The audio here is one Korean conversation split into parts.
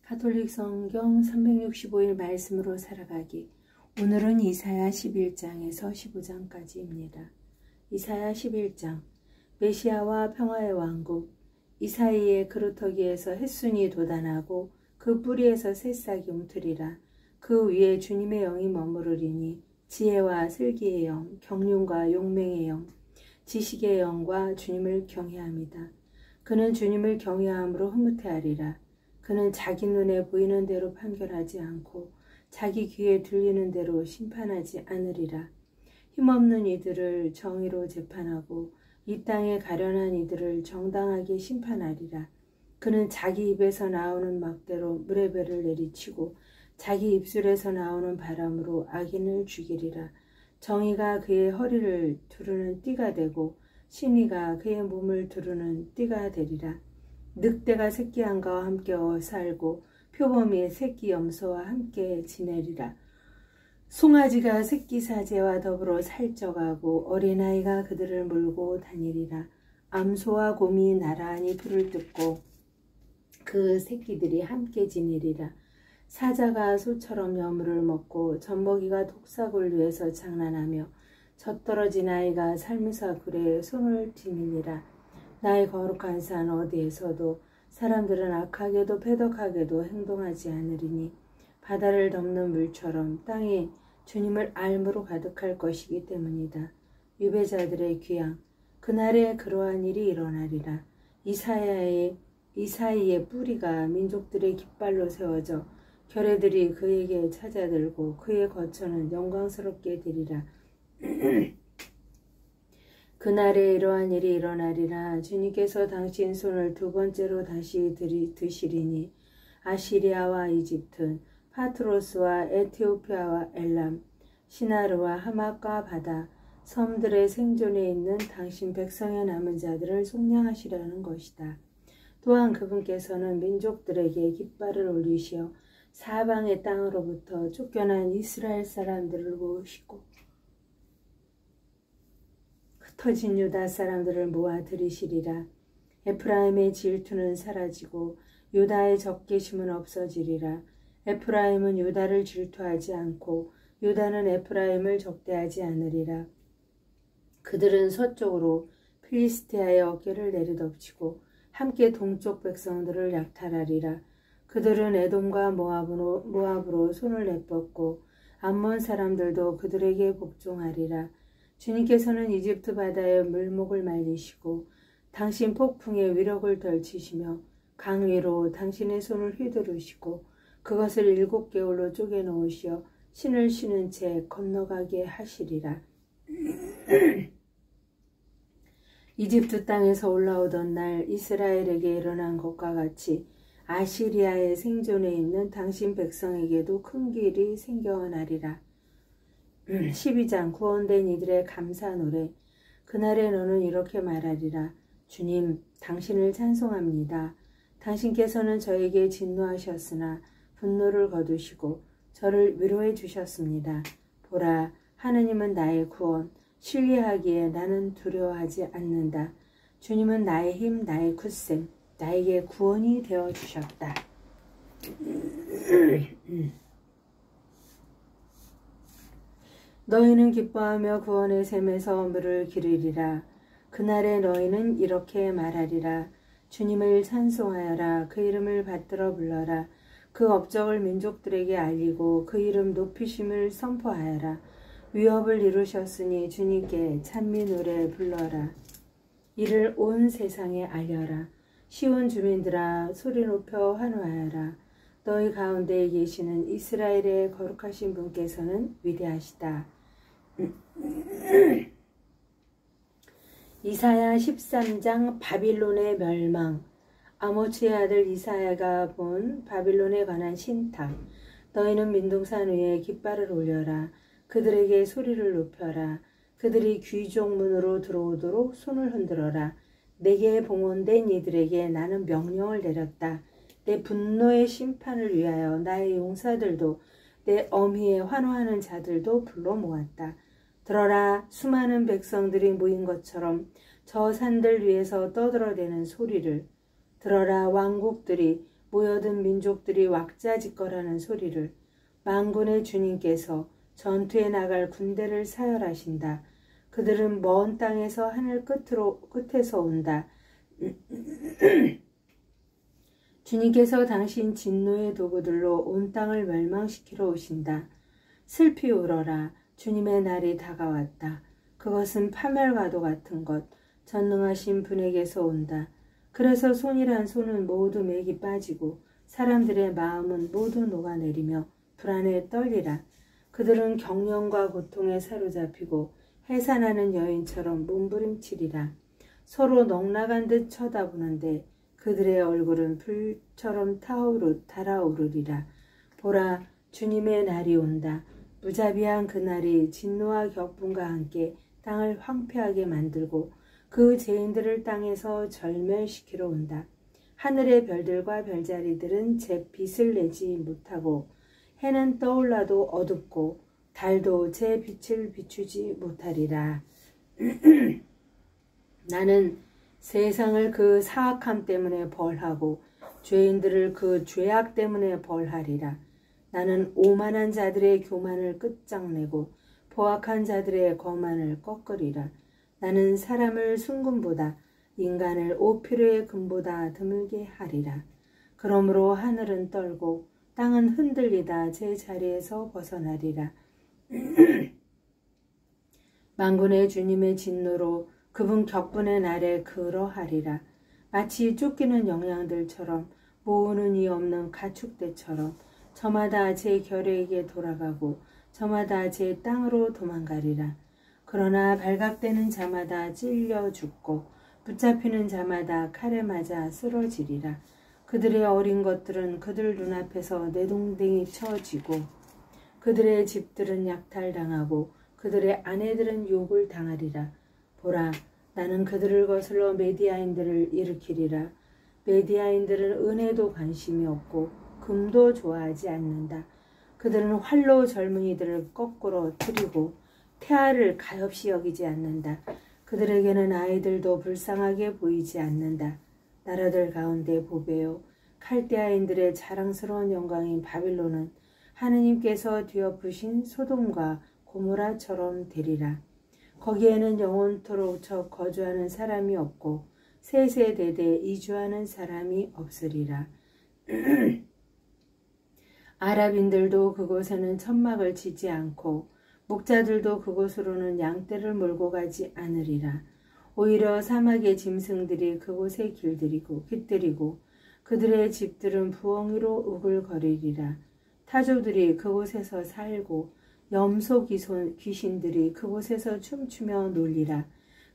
가톨릭 성경 365일 말씀으로 살아가기. 오늘은 이사야 11장에서 15장까지입니다. 이사야 11장. 메시아와 평화의 왕국. 이사이의 그루터기에서 햇순이 돋아나고 그 뿌리에서 새싹이 움트리라. 그 위에 주님의 영이 머무르리니 지혜와 슬기의 영, 경륜과 용맹의 영, 지식의 영과 주님을 경외함이다. 그는 주님을 경외함으로 흐뭇해하리라. 그는 자기 눈에 보이는 대로 판결하지 않고 자기 귀에 들리는 대로 심판하지 않으리라. 힘없는 이들을 정의로 재판하고 이 땅에 가련한 이들을 정당하게 심판하리라. 그는 자기 입에서 나오는 막대로 물의 배를 내리치고 자기 입술에서 나오는 바람으로 악인을 죽이리라. 정의가 그의 허리를 두르는 띠가 되고 신의가 그의 몸을 두르는 띠가 되리라. 늑대가 새끼 양가와 함께 살고 표범이 새끼 염소와 함께 지내리라. 송아지가 새끼 사제와 더불어 살쪄가고 어린아이가 그들을 몰고 다니리라. 암소와 곰이 나란히 풀을 뜯고 그 새끼들이 함께 지내리라. 사자가 소처럼 여물을 먹고 젖먹이가 독사굴 위에서 장난하며 젖떨어진 아이가 살무사 굴에 손을 뒤밀리라. 나의 거룩한 산 어디에서도 사람들은 악하게도 패덕하게도 행동하지 않으리니 바다를 덮는 물처럼 땅이 주님을 알므로 가득할 것이기 때문이다. 유배자들의 귀양. 그날에 그러한 일이 일어나리라. 이사이의 뿌리가 민족들의 깃발로 세워져 결애들이 그에게 찾아들고 그의 거처는 영광스럽게 되리라. 그날에 이러한 일이 일어나리라. 주님께서 당신 손을 두 번째로 다시 드시리니 아시리아와 이집트, 파트로스와 에티오피아와 엘람, 시나르와 하맛과 바다, 섬들의 생존에 있는 당신 백성의 남은 자들을 속량하시려는 것이다. 또한 그분께서는 민족들에게 깃발을 올리시어 사방의 땅으로부터 쫓겨난 이스라엘 사람들을 모으시고 흩어진 유다 사람들을 모아 들이시리라. 에프라임의 질투는 사라지고 유다의 적개심은 없어지리라. 에프라임은 유다를 질투하지 않고 유다는 에프라임을 적대하지 않으리라. 그들은 서쪽으로 필리스티아의 어깨를 내리덮치고 함께 동쪽 백성들을 약탈하리라. 그들은 에돔과 모압으로 손을 내뻗고 암몬 사람들도 그들에게 복종하리라. 주님께서는 이집트 바다의 물목을 말리시고 당신 폭풍에 위력을 덜치시며 강 위로 당신의 손을 휘두르시고 그것을 7개월로 쪼개놓으시어 신을 신은 채 건너가게 하시리라. 이집트 땅에서 올라오던 날 이스라엘에게 일어난 것과 같이 아시리아의 생존에 있는 당신 백성에게도 큰 길이 생겨나리라. 12장. 구원된 이들의 감사 노래. 그날에 너는 이렇게 말하리라. 주님, 당신을 찬송합니다. 당신께서는 저에게 진노하셨으나 분노를 거두시고 저를 위로해 주셨습니다. 보라, 하느님은 나의 구원, 신뢰하기에 나는 두려워하지 않는다. 주님은 나의 힘, 나의 굳셈, 나에게 구원이 되어 주셨다. 너희는 기뻐하며 구원의 샘에서 물을 기르리라. 그날에 너희는 이렇게 말하리라. 주님을 찬송하여라. 그 이름을 받들어 불러라. 그 업적을 민족들에게 알리고 그 이름 높이심을 선포하여라. 위협을 이루셨으니 주님께 찬미 노래 불러라. 이를 온 세상에 알려라. 시온 주민들아, 소리 높여 환호하여라. 너희 가운데에 계시는 이스라엘의 거룩하신 분께서는 위대하시다. 이사야 13장. 바빌론의 멸망. 아모츠의 아들 이사야가 본 바빌론에 관한 신탁. 너희는 민둥산 위에 깃발을 올려라. 그들에게 소리를 높여라. 그들이 귀족문으로 들어오도록 손을 흔들어라. 내게 봉헌된 이들에게 나는 명령을 내렸다. 내 분노의 심판을 위하여 나의 용사들도 내 엄희에 환호하는 자들도 불러 모았다. 들어라. 수많은 백성들이 모인 것처럼 저 산들 위에서 떠들어대는 소리를. 들어라. 왕국들이 모여든 민족들이 왁자지껄하는 소리를 만군의 주님께서 전투에 나갈 군대를 사열하신다. 그들은 먼 땅에서 하늘 끝에서 온다. 주님께서 당신 진노의 도구들로 온 땅을 멸망시키러 오신다. 슬피 울어라. 주님의 날이 다가왔다. 그것은 파멸과도 같은 것, 전능하신 분에게서 온다. 그래서 손이란 손은 모두 맥이 빠지고 사람들의 마음은 모두 녹아내리며 불안에 떨리라. 그들은 경련과 고통에 사로잡히고 해산하는 여인처럼 몸부림치리라. 서로 넉나간 듯 쳐다보는데 그들의 얼굴은 불처럼 달아오르리라. 보라, 주님의 날이 온다. 무자비한 그날이 진노와 격분과 함께 땅을 황폐하게 만들고 그 죄인들을 땅에서 절멸시키러 온다. 하늘의 별들과 별자리들은 제 빛을 내지 못하고 해는 떠올라도 어둡고 달도 제 빛을 비추지 못하리라. 나는 세상을 그 사악함 때문에 벌하고 죄인들을 그 죄악 때문에 벌하리라. 나는 오만한 자들의 교만을 끝장내고 포악한 자들의 거만을 꺾으리라. 나는 사람을 순금보다 인간을 오피르의 금보다 드물게 하리라. 그러므로 하늘은 떨고 땅은 흔들리다 제 자리에서 벗어나리라. 만군의 주님의 진노로 그분 격분의 날에 그러하리라. 마치 쫓기는 영양들처럼 모으는 이 없는 가축대처럼 저마다 제 결에게 돌아가고 저마다 제 땅으로 도망가리라. 그러나 발각되는 자마다 찔려 죽고 붙잡히는 자마다 칼에 맞아 쓰러지리라. 그들의 어린 것들은 그들 눈앞에서 내동댕이 쳐지고 그들의 집들은 약탈당하고 그들의 아내들은 욕을 당하리라. 보라, 나는 그들을 거슬러 메디아인들을 일으키리라. 메디아인들은 은혜도 관심이 없고 금도 좋아하지 않는다. 그들은 활로 젊은이들을 거꾸로 트리고 태아를 가엾이 여기지 않는다. 그들에게는 아이들도 불쌍하게 보이지 않는다. 나라들 가운데 보배요, 칼데아인들의 자랑스러운 영광인 바빌론은 하느님께서 뒤엎으신 소돔과 고모라처럼 되리라. 거기에는 영원토록 거주하는 사람이 없고 세세대대 이주하는 사람이 없으리라. 아랍인들도 그곳에는 천막을 치지 않고 목자들도 그곳으로는 양떼를 몰고 가지 않으리라. 오히려 사막의 짐승들이 그곳에 깃들이고 그들의 집들은 부엉이로 우글거리리라. 타조들이 그곳에서 살고 염소 귀신들이 그곳에서 춤추며 놀리라.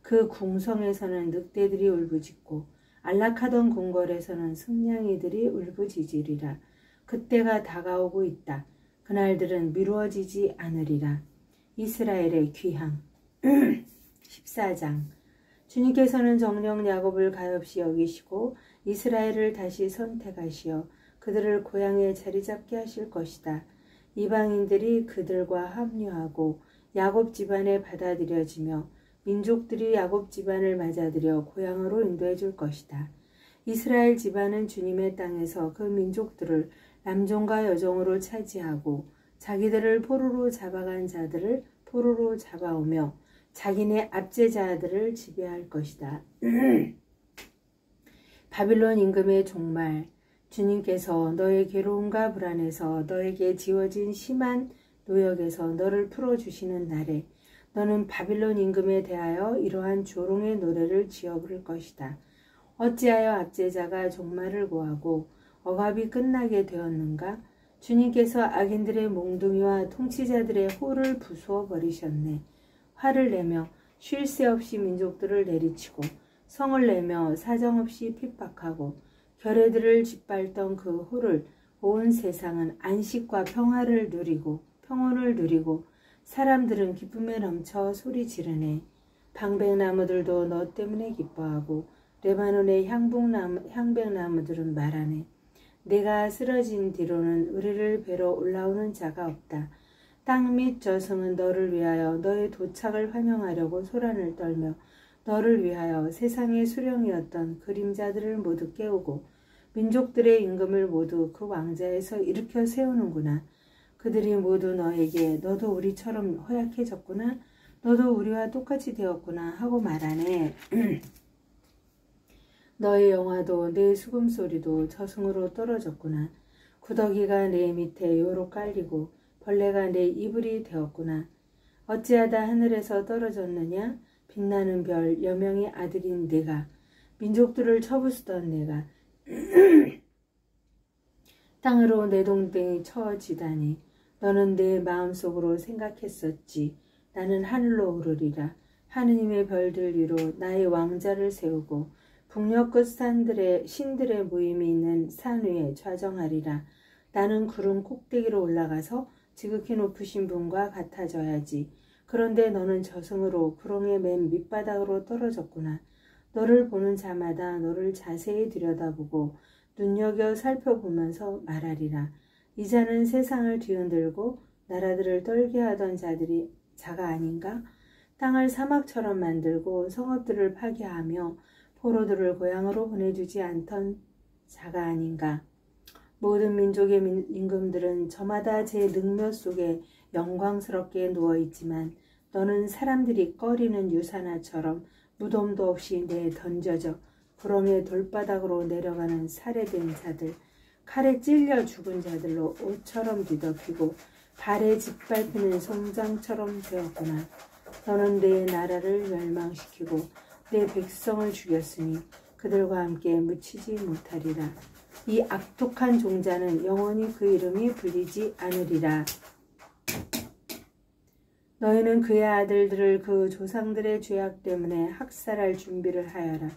그 궁성에서는 늑대들이 울부짖고 안락하던 궁궐에서는 승냥이들이 울부짖으리라. 그때가 다가오고 있다. 그날들은 미루어지지 않으리라. 이스라엘의 귀향 14장. 주님께서는 정령 야곱을 가엾이 여기시고 이스라엘을 다시 선택하시어 그들을 고향에 자리잡게 하실 것이다. 이방인들이 그들과 합류하고 야곱 집안에 받아들여지며 민족들이 야곱 집안을 맞아들여 고향으로 인도해 줄 것이다. 이스라엘 집안은 주님의 땅에서 그 민족들을 남종과 여종으로 차지하고 자기들을 포로로 잡아간 자들을 포로로 잡아오며 자기네 압제자들을 지배할 것이다. 바빌론 임금의 종말. 주님께서 너의 괴로움과 불안에서 너에게 지워진 심한 노역에서 너를 풀어주시는 날에 너는 바빌론 임금에 대하여 이러한 조롱의 노래를 지어 부를 것이다. 어찌하여 압제자가 종말을 고하고 억압이 끝나게 되었는가? 주님께서 악인들의 몽둥이와 통치자들의 호를 부수어 버리셨네. 화를 내며 쉴 새 없이 민족들을 내리치고 성을 내며 사정없이 핍박하고 결례들을 짓밟던 그 호를 온 세상은 안식과 평온을 누리고 사람들은 기쁨에 넘쳐 소리 지르네. 방백나무들도 너 때문에 기뻐하고 레바논의 향백나무들은 말하네. 내가 쓰러진 뒤로는 우리를 뵈러 올라오는 자가 없다. 땅 및 저승은 너를 위하여 너의 도착을 환영하려고 소란을 떨며 너를 위하여 세상의 수령이었던 그림자들을 모두 깨우고 민족들의 임금을 모두 그 왕자에서 일으켜 세우는구나. 그들이 모두 너에게 너도 우리처럼 허약해졌구나. 너도 우리와 똑같이 되었구나 하고 말하네. 너의 영화도 내 수금소리도 저승으로 떨어졌구나. 구더기가 내 밑에 요로 깔리고 벌레가 내 이불이 되었구나. 어찌하다 하늘에서 떨어졌느냐? 빛나는 별 여명의 아들인 내가, 민족들을 쳐부수던 내가 땅으로 내 동댕이 쳐지다니. 너는 내 마음속으로 생각했었지. 나는 하늘로 오르리라. 하느님의 별들 위로 나의 왕자를 세우고 북녘 끝 산들의 신들의 모임이 있는 산 위에 좌정하리라. 나는 구름 꼭대기로 올라가서 지극히 높으신 분과 같아져야지. 그런데 너는 저승으로 구렁의 맨 밑바닥으로 떨어졌구나. 너를 보는 자마다 너를 자세히 들여다보고 눈여겨 살펴보면서 말하리라. 이 자는 세상을 뒤흔들고 나라들을 떨게 하던 자가 아닌가? 땅을 사막처럼 만들고 성읍들을 파괴하며 포로들을 고향으로 보내주지 않던 자가 아닌가? 모든 민족의 임금들은 저마다 제 능력 속에 영광스럽게 누워있지만 너는 사람들이 꺼리는 유산화처럼 무덤도 없이 내에 던져져 구렁의 돌바닥으로 내려가는 살해된 자들, 칼에 찔려 죽은 자들로 옷처럼 뒤덮이고 발에 짓밟히는 송장처럼 되었구나. 너는 내 나라를 멸망시키고 내 백성을 죽였으니 그들과 함께 묻히지 못하리라. 이 악독한 종자는 영원히 그 이름이 불리지 않으리라. 너희는 그의 아들들을 그 조상들의 죄악 때문에 학살할 준비를 하여라.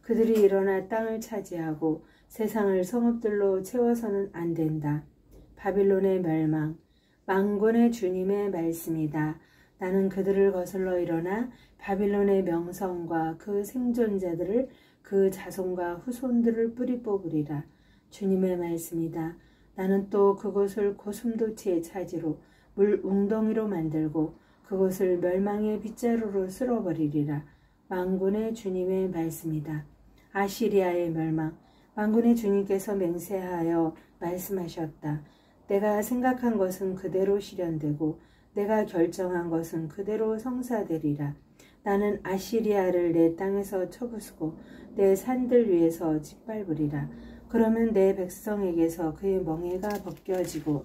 그들이 일어나 땅을 차지하고 세상을 성읍들로 채워서는 안 된다. 바빌론의 멸망, 만군의 주님의 말씀이다. 나는 그들을 거슬러 일어나 바빌론의 명성과 그 생존자들을 그 자손과 후손들을 뿌리 뽑으리라. 주님의 말씀이다. 나는 또 그곳을 고슴도치의 차지로 물 웅덩이로 만들고 그곳을 멸망의 빗자루로 쓸어버리리라. 만군의 주님의 말씀이다. 아시리아의 멸망, 만군의 주님께서 맹세하여 말씀하셨다. 내가 생각한 것은 그대로 실현되고 내가 결정한 것은 그대로 성사되리라. 나는 아시리아를 내 땅에서 쳐부수고 내 산들 위에서 짓밟으리라. 그러면 내 백성에게서 그의 멍에가 벗겨지고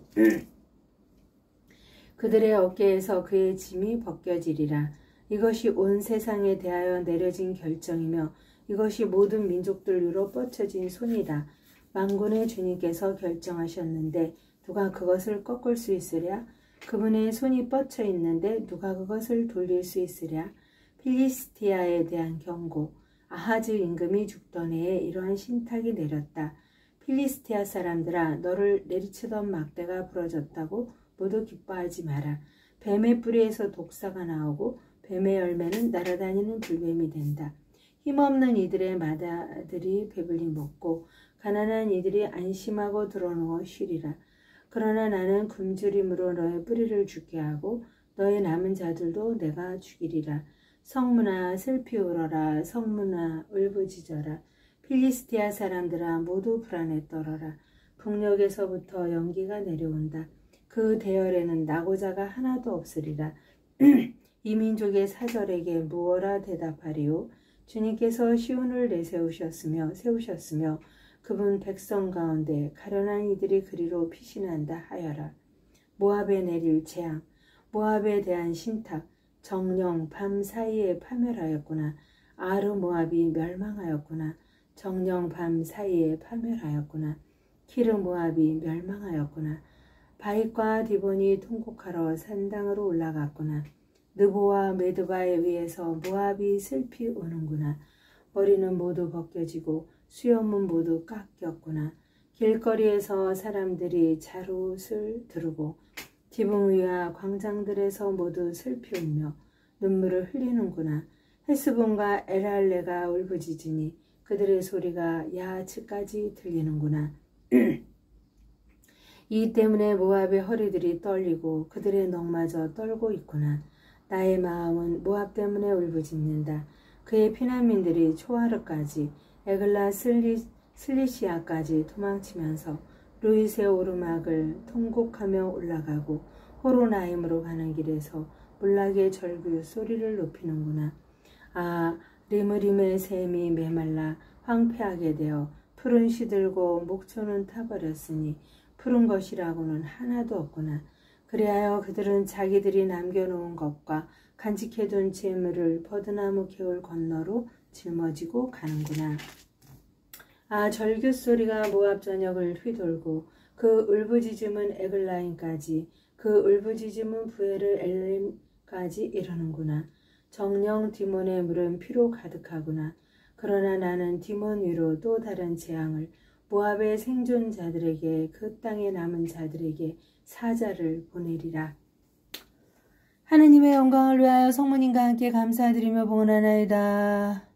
그들의 어깨에서 그의 짐이 벗겨지리라. 이것이 온 세상에 대하여 내려진 결정이며 이것이 모든 민족들 위로 뻗쳐진 손이다. 만군의 주님께서 결정하셨는데 누가 그것을 꺾을 수 있으랴? 그분의 손이 뻗쳐 있는데 누가 그것을 돌릴 수 있으랴? 필리스티아에 대한 경고. 아하즈 임금이 죽던 해에 이러한 신탁이 내렸다. 필리스티아 사람들아, 너를 내리치던 막대가 부러졌다고 모두 기뻐하지 마라. 뱀의 뿌리에서 독사가 나오고 뱀의 열매는 날아다니는 불뱀이 된다. 힘없는 이들의 마다들이 배불리 먹고 가난한 이들이 안심하고 드러누워 쉬리라. 그러나 나는 굶주림으로 너의 뿌리를 죽게 하고 너의 남은 자들도 내가 죽이리라. 성문아 슬피 울어라. 성문아 울부짖어라. 필리스티아 사람들아 모두 불안에 떨어라. 북녘에서부터 연기가 내려온다. 그 대열에는 나고자가 하나도 없으리라. 이 민족의 사절에게 무엇라 대답하리요? 주님께서 시온을 세우셨으며 그분 백성 가운데 가련한 이들이 그리로 피신한다 하여라. 모압에 내릴 재앙, 모압에 대한 신탁, 정령 밤 사이에 파멸하였구나. 아르 모압이 멸망하였구나. 정령 밤 사이에 파멸하였구나. 키르 모압이 멸망하였구나. 바익과 디본이 통곡하러 산당으로 올라갔구나. 느보와 메드바에 의해서 모압이 슬피 우는구나. 머리는 모두 벗겨지고 수염은 모두 깎였구나. 길거리에서 사람들이 자롯을 두르고 지붕 위와 광장들에서 모두 슬피 울며 눈물을 흘리는구나. 헤스본과 엘할레가 울부짖으니 그들의 소리가 야하츠까지 들리는구나. 이 때문에 모압의 허리들이 떨리고 그들의 넋마저 떨고 있구나. 나의 마음은 모압 때문에 울부짖는다. 그의 피난민들이 초하루까지 에글라 슬리시아까지 도망치면서 루이세 오르막을 통곡하며 올라가고 호로나임으로 가는 길에서 몰락의 절규 소리를 높이는구나. 아, 리므림의 샘이 메말라 황폐하게 되어 푸른 시들고 목초는 타버렸으니 푸른 것이라고는 하나도 없구나. 그리하여 그들은 자기들이 남겨놓은 것과 간직해둔 재물을 버드나무 개울 건너로 짊어지고 가는구나. 아, 절규 소리가 모압 전역을 휘돌고 그 울부짖음은 에글라임까지, 그 울부짖음은 부에르 엘림까지 이르는구나. 정령 디몬의 물은 피로 가득하구나. 그러나 나는 디몬 위로 또 다른 재앙을, 모압의 생존자들에게, 그 땅에 남은 자들에게 사자를 보내리라. 하느님의 영광을 위하여 성모님과 함께 감사드리며 봉헌하나이다.